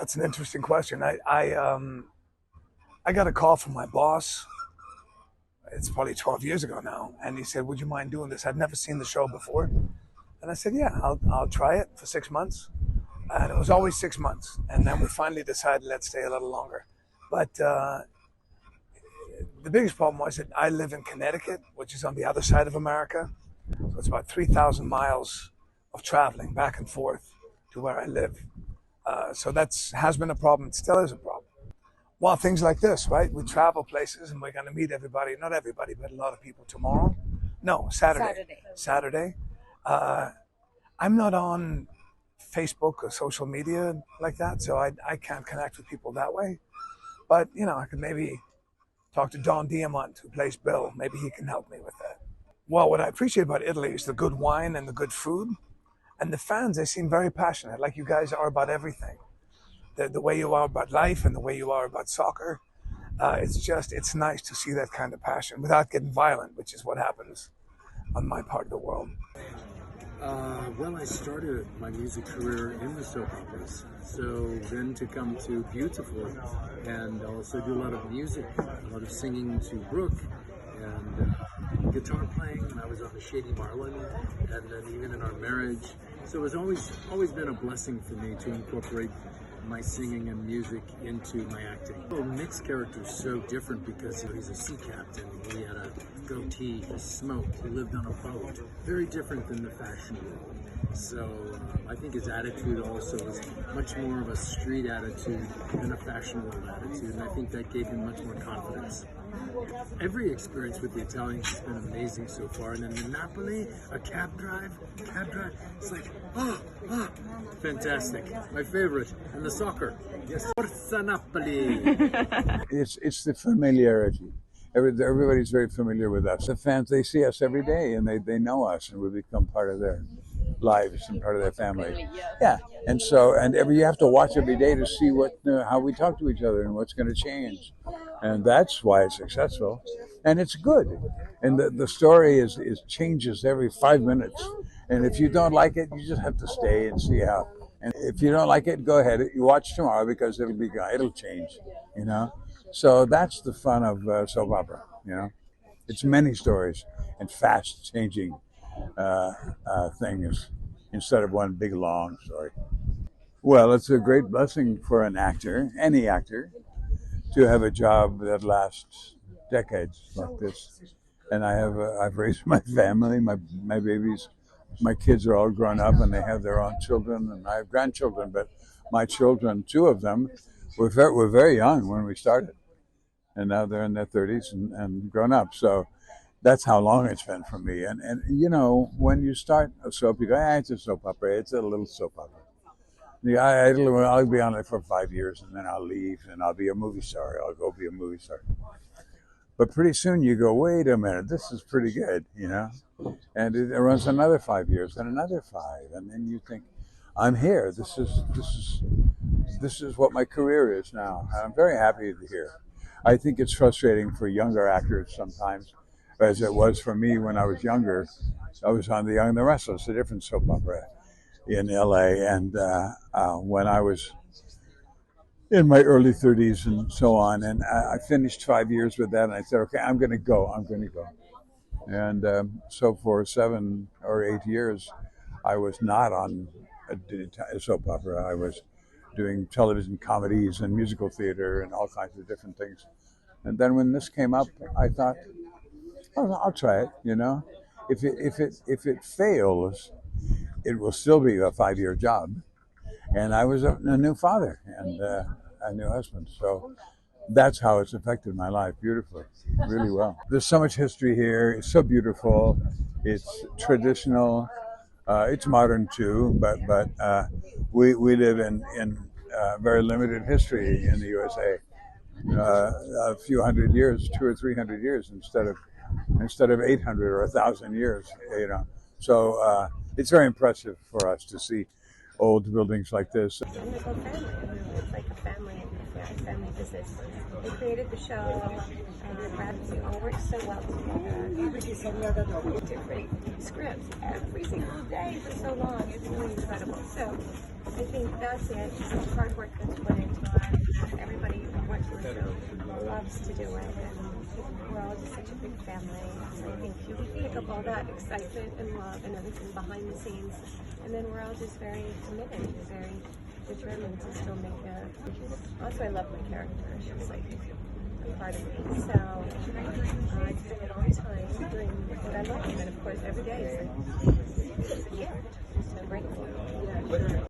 That's an interesting question. I got a call from my boss. It's probably 12 years ago now, and he said, "Would you mind doing this?" I'd never seen the show before, and I said, "Yeah, I'll try it for 6 months." And it was always 6 months, and then we finally decided let's stay a little longer. But the biggest problem was that I live in Connecticut, which is on the other side of America, so it's about 3,000 miles of traveling back and forth to where I live. So that's has been a problem. It still is a problem. Well, things like this, right? We travel places and we're going to meet everybody. Not everybody, but a lot of people tomorrow. No, Saturday. Saturday. I'm not on Facebook or social media like that, so I can't connect with people that way. But, I could maybe talk to Don Diamont, who plays Bill. Maybe he can help me with that. Well, what I appreciate about Italy is the good wine and the good food. And the fans, they seem very passionate, like you guys are about everything. The way you are about life and the way you are about soccer. It's nice to see that kind of passion without getting violent, which is what happens on my part of the world. Well, I started my music career in the soap operas. So then to come to Beautiful and also do a lot of music, a lot of singing to Brooke and guitar playing when I was on the Shady Marlin, and then even in our marriage. So it's always been a blessing for me to incorporate my singing and music into my acting. Well, Mick's character is so different because he's a sea captain. He had a goatee, he smoked, he lived on a boat. Very different than the fashion world. So I think his attitude also is much more of a street attitude than a fashion world attitude, and I think that gave him much more confidence. Every experience with the Italians has been amazing so far, and then the Napoli, a cab drive, it's like, fantastic. My favorite. And the soccer. Yes, Forza Napoli. It's the familiarity. Everybody's very familiar with us. The fans, they see us every day, and they know us, and we become part of their lives and part of their family. Yeah, and you have to watch every day to see how we talk to each other and what's going to change, and that's why it's successful, and it's good. And the story is changes every 5 minutes, and if you don't like it, you just have to stay and see how. And if you don't like it, go ahead. You watch tomorrow because it'll change. So that's the fun of soap opera. It's many stories and fast changing things instead of one big long story. Well, it's a great blessing for an actor, any actor, to have a job that lasts decades like this. And I've raised my family, my babies, my kids are all grown up and they have their own children, and I have grandchildren. But my children, two of them, were very young when we started, and now they're in their 30s and grown up. So that's how long it's been for me. And when you start a soap, you go, it's a soap opera. It's a little soap opera. Yeah, I'll be on it for 5 years, and then I'll leave, and I'll be a movie star. I'll go be a movie star. But pretty soon you go, wait a minute, this is pretty good, And it runs another 5 years, and another 5, and then you think, I'm here. This is what my career is now. And I'm very happy to hear. I think it's frustrating for younger actors sometimes, as it was for me when I was younger. I was on The Young and the Restless, a different soap opera in LA, and when I was in my early 30s and so on, and I finished 5 years with that, and I said, okay, I'm going to go. And so for 7 or 8 years, I was not on a soap opera. I was doing television comedies and musical theater and all kinds of different things. And then when this came up, I thought, I'll try it. If it fails, it will still be a 5-year job. And I was a new father and a new husband. So that's how it's affected my life beautifully, really well. There's so much history here. It's so beautiful. It's traditional. It's modern too, but we live in very limited history in the USA. A few hundred years, 200 or 300 years instead of 800 or 1,000 years. So it's very impressive for us to see old buildings like this. It's like a family business. They created the show. We all worked so well together. Different scripts every single day for so long. It's really incredible. So I think that's it. Just the hard work that's put into it. Everybody who works on the show loves to do it, and we're all just such a big family. So I think you pick up all that excitement and love and everything behind the scenes, and then we're all just very committed and very determined to still make a. Also, I love my character. She's like a part of me. So I spend a long time doing what I love, and of course, every day is a gift. So grateful. Yeah.